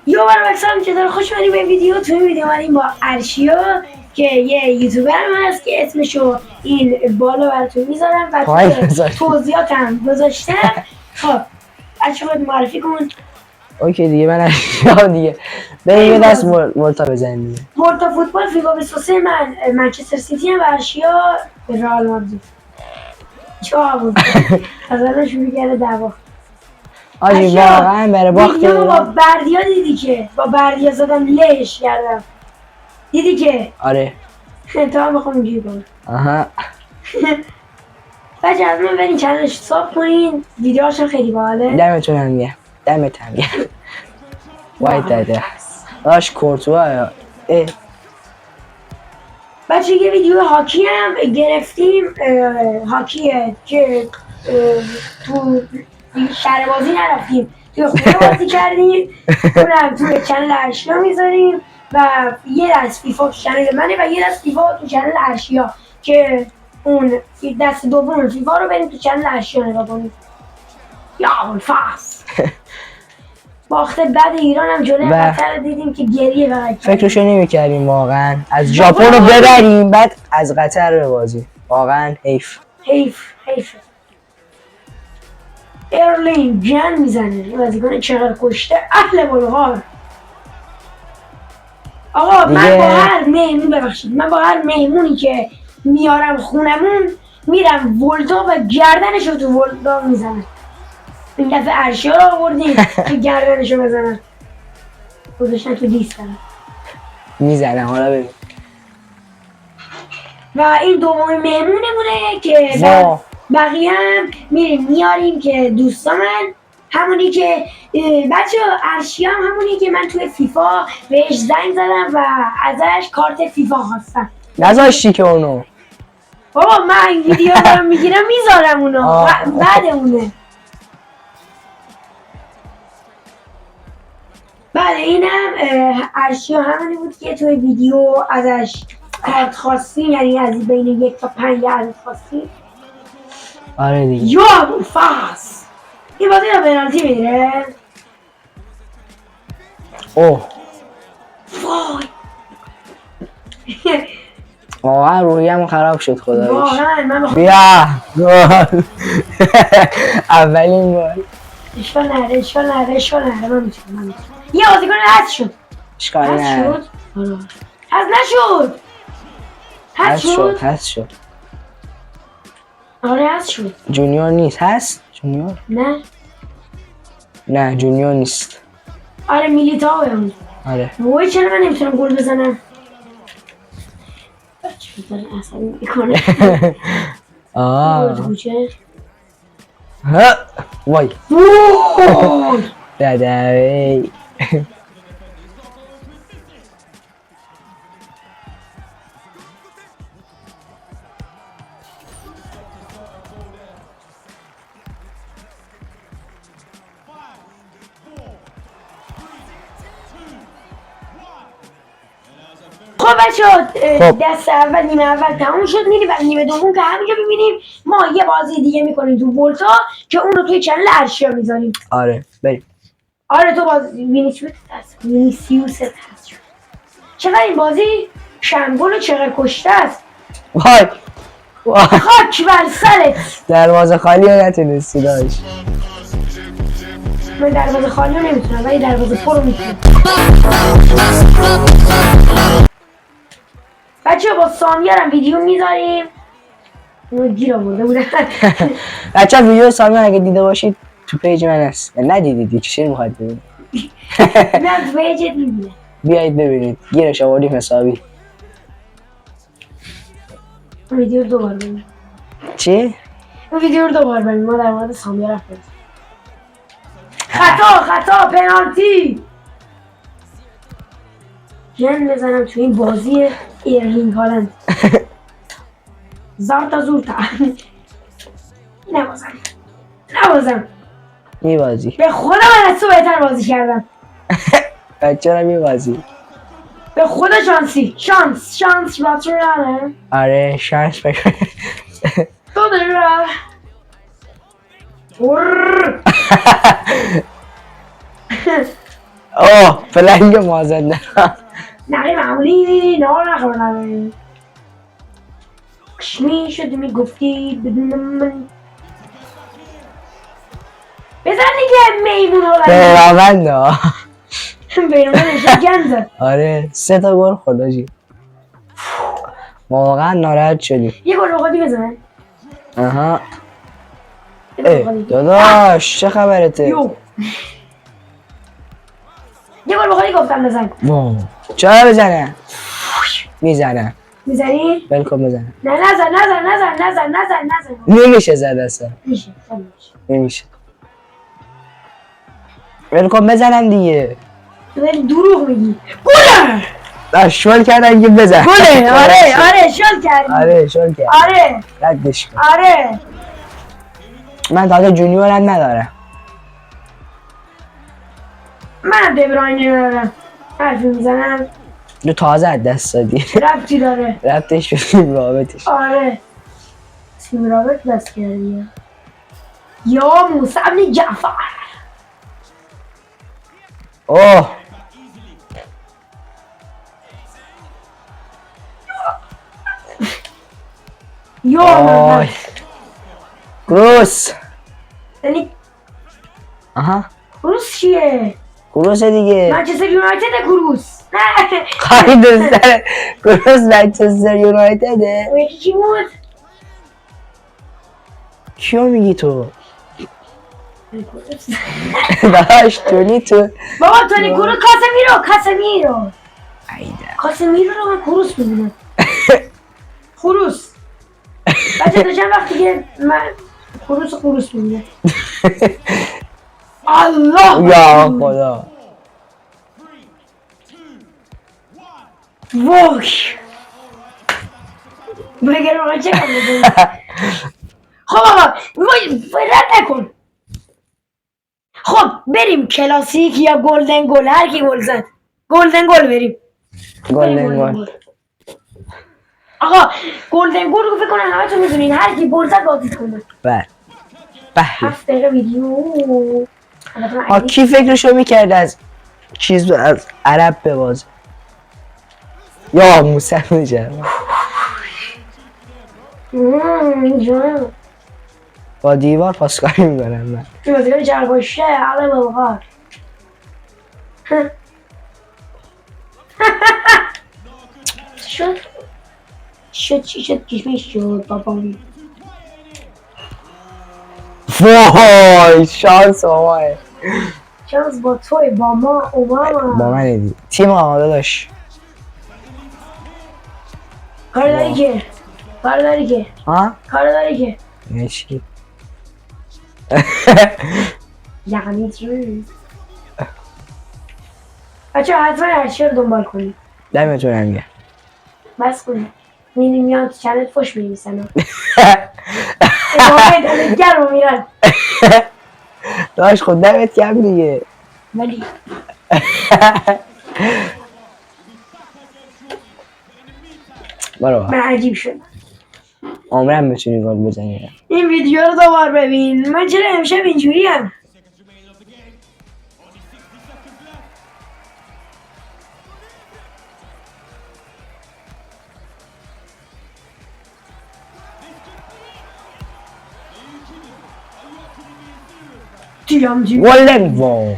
یو برای سلام چطور خوش اومدیم به ویدیو. تو این ویدیو اومدیم با ارشیا که یه یوتیوبر هم هست که اسمشو این بالا براتون میذارم و توضیحاتم گذاشتم. خب بچه خود معرفی کن. اوکی دیگه من ارشیا دیگه بریم یه دست مورتا بزنیم دیگه. مورتا فوتبال فیفا 23 من منچستر سیتی هم و ارشیا رئال مادرید. چا بود از الان شروع کرده دعوا. آجی واقعا برای باخت با بردیا دیدی که با بردیا زدم لهش کردم دیدی که آره تو هم بخوام اینجوری کنم. آها بچه از من برین چنلش ساب کنین، ویدیوهاش خیلی باحاله. دمتون هم گرم دمت هم گرم. وای داده داش کورتوا بچه یه ویدیو هاکی هم گرفتیم، هاکیه که تو شهر بازی نرفتیم، توی خونه بازی کردیم. اونم توی چنل ارشیا میذاریم و یه دست فیفا تو چنل منه و یه دست فیفا تو چنل ارشیا که اون دست دوم فیفا رو بریم تو چنل ارشیا نگاه کنیم. یا فاس باخته بعد ایران هم جلوی قطر دیدیم که گریه فقط فکرشو نمی‌کردیم واقعا از ژاپن رو ببریم بعد از قطر ببازیم. واقعا حیف ارلینگ جن میزنه بازیکن چقدر کشته اهل بلغار. آقا من با هر مهمون ببخشید من با هر مهمونی که میارم خونمون میرم ولتا و گردنشو تو ولتا میزنم. این دفعه ارشیا رو آوردیم که گردنشو بزنم گذاشتن تو لیستم میزنم. حالا ببین و این دومین مهمونمونه که بقیه هم میریم میاریم که دوستامن همونی که بچه ارشیا هم همونی که من توی فیفا بهش زنگ زدم و ازش کارت فیفا خواستم. نذاشتی که اونو بابا من این ویدیو دارم میگیرم میذارم اونو بعد اونه. بله اینم ارشیا همونی بود که توی ویدیو ازش کارت خواستیم، یعنی از بین 1 تا 5 عدد خواستیم. آره دیگه یا فاس این بازی رو پنالتی میره. اوه وای واقعا روحیم خراب شد خداییش. واقعا من بیا اولین بار اشکال نره من میتونم یه بازیکن حذف شد. اشکال نره حذف شد. آره حذف شد. جونیور نیست هست؟ جونیور؟ نه جونیور نیست. آره میلیتائو اون. آره وای چرا من نمیتونم گل بزنم؟ چه داره عصبی میکنه. وای داداوی خب بچه‌ها دست اول نیمه اول تموم شد. میریم نیمه دوم که همینجا ببینیم. ما یه بازی دیگه میکنیم تو ولتا که اون رو توی چنل ارشیا میذاریم. آره بریم. آره تو بازی وینیسیوس هست. چقدر این بازی شنگول و چقدر کشته است. وای خاک بر سرت. دروازه خالی رو نتونستی داشت. من دروازه خالی رو نمیتونم ولی دروازه پر رو میتونم. بچه با سامیار هم ویدیو میذاریم. اونو گیر آورده بودن. بچه ویدیو سامیار اگه دیده باشید تو پیج من هست. ندیدید چی میخواید ببینید؟ نه تو پیجت میبینه. بیایید ببینید گیرش آوردیم حسابی. ویدیو رو دوبار ببینیم. چی؟ ویدیو رو دوبار ببینیم. ما در مورد سامیار حرف بزنیم. خطا پنالتی. جن بزنم تو این بازی ایرلینگ هالند. زورتا نبازم میبازی به خدا من از تو بهتر بازی کردم. بچه را میبازی به خدا شانس باترانه. آره شانس بکن تو داره اوه فلنگ مازندران نه معمولی نهار نخوردم. کشمی شد میگفتی بدون من. بزن دیگه میمون ها پیراوند ها بیرون نشد گند. آره 3 تا گل خورد آجی واقعا ناراحت شدیم یه گل بخوادی بزن. آها یه گل بخوادی. داداش چه خبرته یو یه گل بخوادی گفتم بزن. واو چرا بزنه میزنه میزنی؟ بلکن بزنه نه نزن. نمیشه زد اصلا میشه. نمیشه بلکن بزنم دیگه تو داری دروغ میگی. گله شل کردن که بزن گله. آره شل کردی. آره شل کرد آره ردش کن آره من تازه جونیورم ندارم من دبراینی ندارم. حرفی میزنم دو تازه از دست دادی ربطی داره. ربطش شدیم رابطش آره تیم رابط دست کردی. یا موسی ابن جعفر. اوه یا آی کروس یعنی آها کروس چیه؟ کروس دیگه منچستر یونایتد کروس. نه خواهی دوستر کروس منچستر یونایتده اون یکی چی بود؟ کیو میگی تو داش تونی تو بابا تونی کروس. کاسمیرو کاسمیرو رو من کروس میبینم. خروس بچه داشتم وقتی که من خروس میبینم. الله یا خدا وای بگرم من چه کنم بزنیم. خب آقا وای رد نکن. خب بریم کلاسیک یا گلدن گل. هر کی گل زد گلدن گل بریم. گلدن گل آقا گلدن گل رو فکر کنم همه تو میدونین. هر کی گل زد بازی کنه. بله 7 دقیقه ویدیو. کی فکرشو میکرد از چیز از عرب ببازه یا موسی میشه با دیوار پاسکاری میکنم من تو بازیکن جرباشه عالم الغار. چی شد کشمش شد بابام. وای شانس آماه شانس با توی با ما با اوباما. من دی تیم آماده داشت کار داری که ها؟ یه چی؟ یعنی چی؟ بچه حتما هرچی رو دنبال کنید. دمتون گرم بس کنید میان تو چنل فش می‌نویسن. ادامه دانشگر رو میرن. داشت خود دمت گرم دیگه ولی برو من عجیب شدم. عمرم میتونی گل بزنی این ویدیو رو دوبار ببین. من چرا امشب اینجوریم؟ گلدن وای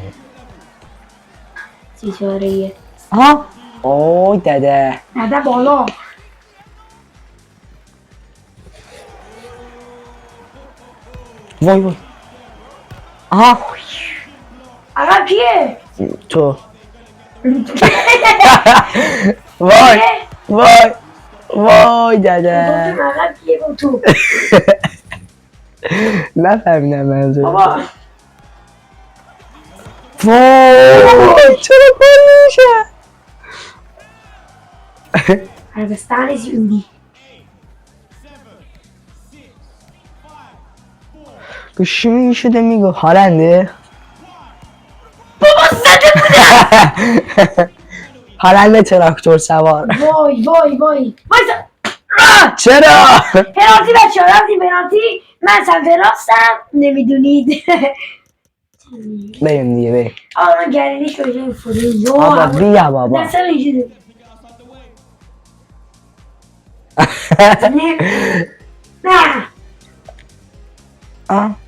سیچارهیه ها اوه داده نده بالا. وای آها عقب کیه؟ تو وای وای داده گفتم عقب کیه گفت تو. نفهمیدم منظور بابا وای چرا گل نمیشه عربستان سعودی. گوشی شده میگو هالنده بابا زده بوده. هالنده تراکتور سوار وای وایسا. چرا پنالتی بچه ها رفتیم پنالتی. من سمت راستم نمیدونید. بریم دیگه بریم. آقا من گردنش رو جای فوری بابا بیا بابا. نصر اینجوری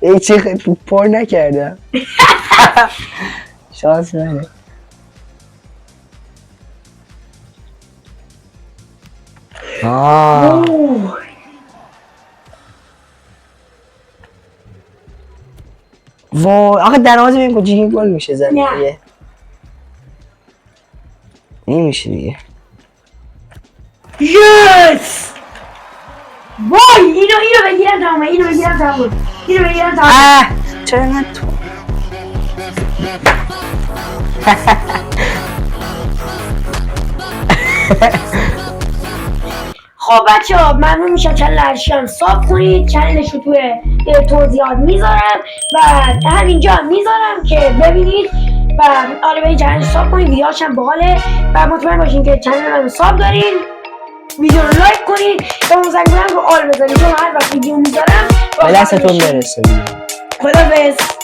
نه چی پر نکردم. شانس منه. وای آخه دروازه این کوچیکی گل میشه زد دیگه. نمیشه دیگه. یس وای اینو بگیرم تمام اینو بگیرم تمام چرا من تو خب بچه ها ممنون میشه چنل ارشیان ساب کنید. چنلش رو توی توضیحات میذارم و همینجا میذارم که ببینید و آره به این چنل ساب کنید. ویدیوهاش هم باحاله و مطمئن باشین که چنل رو ساب دارین. ویدیو رو لایک کنید و اون زنگ رو آل بزنید چون هر وقت ویدیو میذارم به دستتون برسه. خداحافظ.